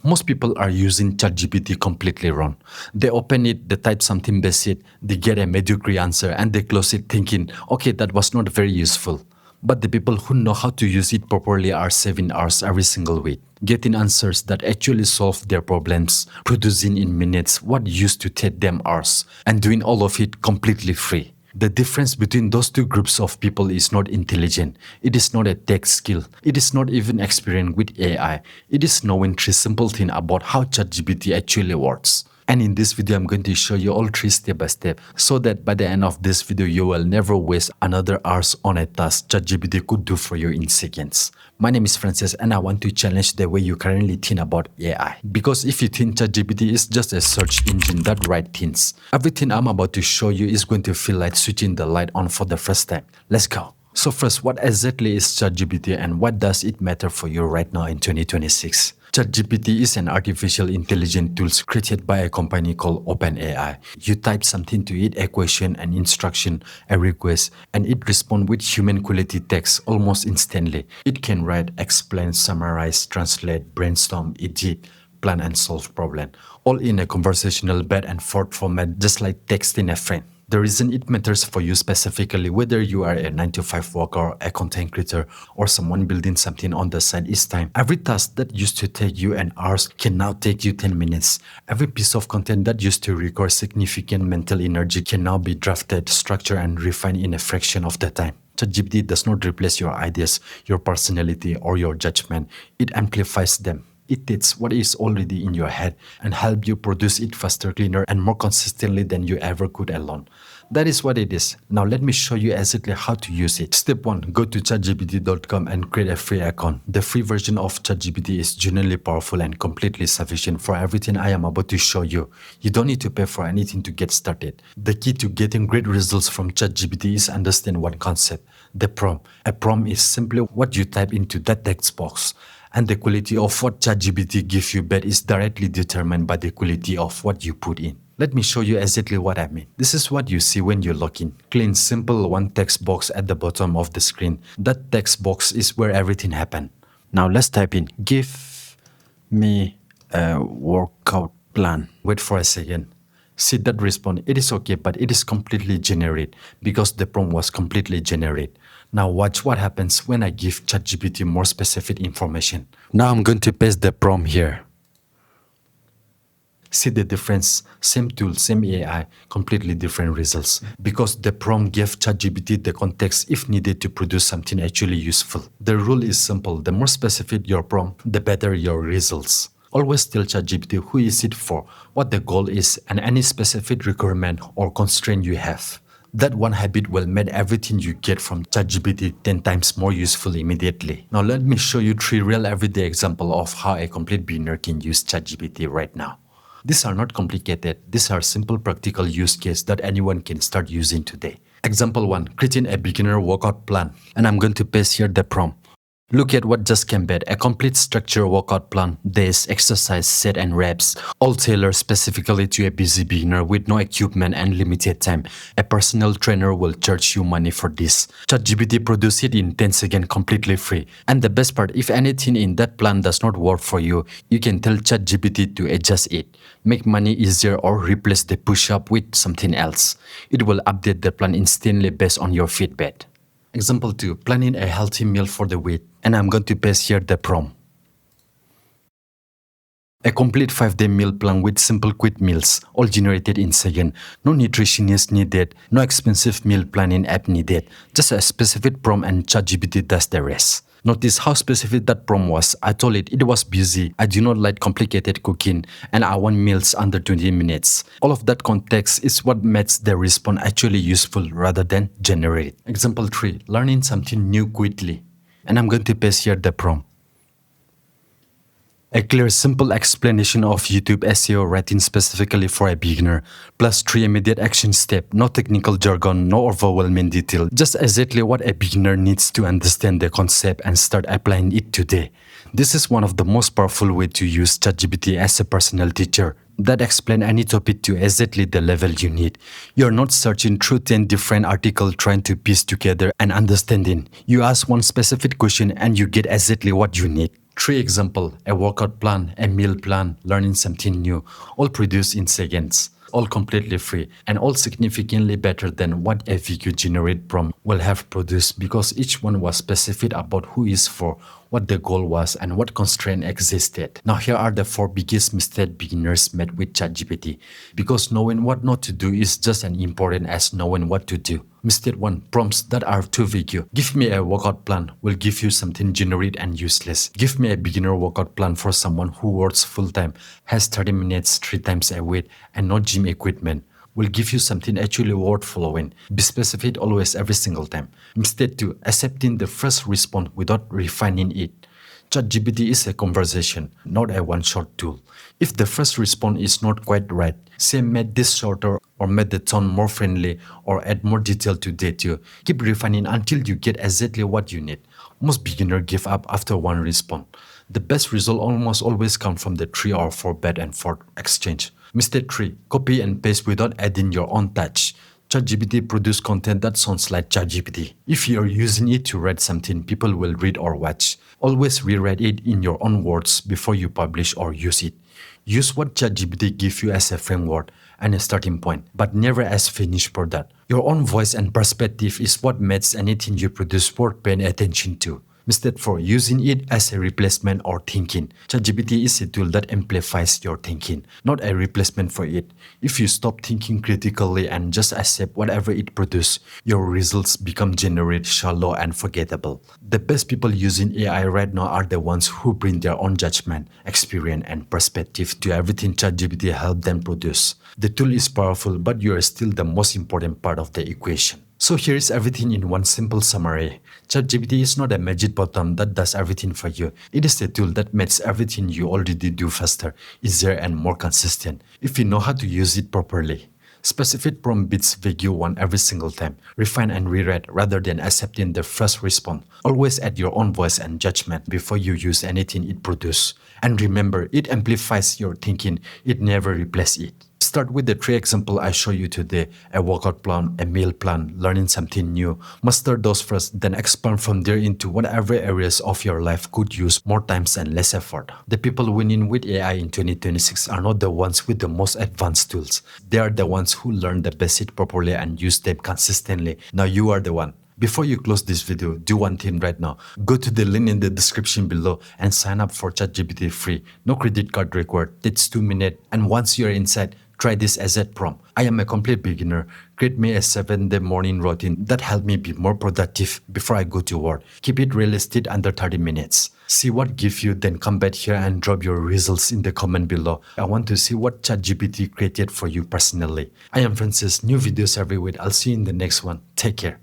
Most people are using ChatGPT completely wrong. They open it, they type something basic, they get a mediocre answer, and they close it thinking, okay, that was not very useful. But the people who know how to use it properly are saving hours every single week, getting answers that actually solve their problems, producing in minutes what used to take them hours, and doing all of it completely free. The difference between those two groups of people is not intelligent. It is not a tech skill. It is not even experience with AI. It is knowing three simple things about how ChatGPT actually works. And in this video, I'm going to show you all three step by step so that by the end of this video, you will never waste another hours on a task ChatGPT could do for you in seconds. My name is Francis and I want to challenge the way you currently think about AI. Because if you think ChatGPT is just a search engine that writes things, everything I'm about to show you is going to feel like switching the light on for the first time. Let's go. So first, what exactly is ChatGPT and what does it matter for you right now in 2026? ChatGPT is an artificial intelligence tool created by a company called OpenAI. You type something to it, a question, an instruction, a request, and it responds with human quality text almost instantly. It can write, explain, summarize, translate, brainstorm, edit, plan and solve problem, all in a conversational back and forth format just like texting a friend. The reason it matters for you specifically, whether you are a 9-to-5 worker, a content creator, or someone building something on the side, is time. Every task that used to take you an hour can now take you 10 minutes. Every piece of content that used to require significant mental energy can now be drafted, structured, and refined in a fraction of the time. ChatGPT does not replace your ideas, your personality, or your judgment. It amplifies them. It takes what is already in your head and help you produce it faster, cleaner, and more consistently than you ever could alone. That is what it is. Now let me show you exactly how to use it. Step 1. Go to chatgpt.com and create a free account. The free version of ChatGPT is genuinely powerful and completely sufficient for everything I am about to show you. You don't need to pay for anything to get started. The key to getting great results from ChatGPT is understand one concept, the prompt. A prompt is simply what you type into that text box. And the quality of what ChatGPT gives you back is directly determined by the quality of what you put in. Let me show you exactly what I mean. This is what you see when you log in. Clean, simple one text box at the bottom of the screen. That text box is where everything happened. Now let's type in, give me a workout plan. Wait for a second. See that response, it is okay, but it is completely generated because the prompt was completely generated. Now watch what happens when I give ChatGPT more specific information. Now I'm going to paste the prompt here. See the difference, same tool, same AI, completely different results. Because the prompt gave ChatGPT the context if needed to produce something actually useful. The rule is simple, the more specific your prompt, the better your results. Always tell ChatGPT who is it for, what the goal is, and any specific requirement or constraint you have. That one habit will make everything you get from ChatGPT 10 times more useful immediately. Now let me show you 3 real everyday examples of how a complete beginner can use ChatGPT right now. These are not complicated, these are simple practical use cases that anyone can start using today. Example 1. Creating a beginner workout plan. And I'm going to paste here the prompt. Look at what just came back, a complete structured workout plan, days, exercise, set and reps, all tailored specifically to a busy beginner with no equipment and limited time. A personal trainer will charge you money for this. ChatGPT produces it in 10 seconds completely free. And the best part, if anything in that plan does not work for you, you can tell ChatGPT to adjust it, make money easier or replace the push-up with something else. It will update the plan instantly based on your feedback. Example 2. Planning a healthy meal for the week. And I'm going to paste here the prompt. A complete 5-day meal plan with simple quick meals, all generated in seconds. No nutritionist needed, no expensive meal planning app needed. Just a specific prompt and ChatGPT does the rest. Notice how specific that prompt was. I told it was busy, I do not like complicated cooking, and I want meals under 20 minutes. All of that context is what makes the response actually useful rather than generic. Example 3. Learning something new quickly. And I'm going to paste here the prompt. A clear, simple explanation of YouTube SEO writing specifically for a beginner, plus 3 immediate action steps, no technical jargon, no overwhelming detail, just exactly what a beginner needs to understand the concept and start applying it today. This is one of the most powerful ways to use ChatGPT as a personal teacher that explain any topic to exactly the level you need. You're not searching through 10 different articles trying to piece together an understanding. You ask one specific question and you get exactly what you need. Three example, a workout plan, a meal plan, learning something new, all produced in seconds, all completely free, and all significantly better than what a video generate prompt will have produced because each one was specific about who is for, what the goal was, and what constraint existed. Now here are the four biggest mistakes beginners made with ChatGPT, because knowing what not to do is just as important as knowing what to do. Mistake 1. Prompts that are too vague. Give me a workout plan will give you something generic and useless. Give me a beginner workout plan for someone who works full-time, has 30 minutes 3 times a week, and no gym equipment will give you something actually worth following. Be specific always every single time. Mistake 2. Accepting the first response without refining it. ChatGPT is a conversation, not a one-shot tool. If the first response is not quite right, say make this shorter or make the tone more friendly or add more detail to data. Keep refining until you get exactly what you need. Most beginners give up after one response. The best result almost always comes from the 3 or 4 back and forth exchange. Mistake 3. Copy and paste without adding your own touch. ChatGPT produces content that sounds like ChatGPT. If you're using it to write something people will read or watch, always rewrite it in your own words before you publish or use it. Use what ChatGPT gives you as a framework and a starting point, but never as finished product. Your own voice and perspective is what makes anything you produce worth paying attention to. Mistake 4. Using it as a replacement or thinking. ChatGPT is a tool that amplifies your thinking, not a replacement for it. If you stop thinking critically and just accept whatever it produces, your results become generic, shallow, and forgettable. The best people using AI right now are the ones who bring their own judgment, experience, and perspective to everything ChatGPT helps them produce. The tool is powerful, but you are still the most important part of the equation. So here is everything in one simple summary. ChatGPT is not a magic button that does everything for you. It is a tool that makes everything you already do faster, easier, and more consistent if you know how to use it properly. Specific prompt beats vague one every single time. Refine and rewrite rather than accepting the first response. Always add your own voice and judgment before you use anything it produces. And remember, it amplifies your thinking, it never replaces it. Start with the 3 examples I show you today, a workout plan, a meal plan, learning something new. Master those first, then expand from there into whatever areas of your life could use more time and less effort. The people winning with AI in 2026 are not the ones with the most advanced tools. They are the ones who learn the basics properly and use them consistently. Now you are the one. Before you close this video, do one thing right now. Go to the link in the description below and sign up for ChatGPT free. No credit card required. Takes 2 minutes. And once you're inside, try this as a prompt. I am a complete beginner. Create me a 7-day morning routine that help me be more productive before I go to work. Keep it realistic under 30 minutes. See what gives you, then come back here and drop your results in the comment below. I want to see what ChatGPT created for you personally. I am Francis. New videos every week. I'll see you in the next one. Take care.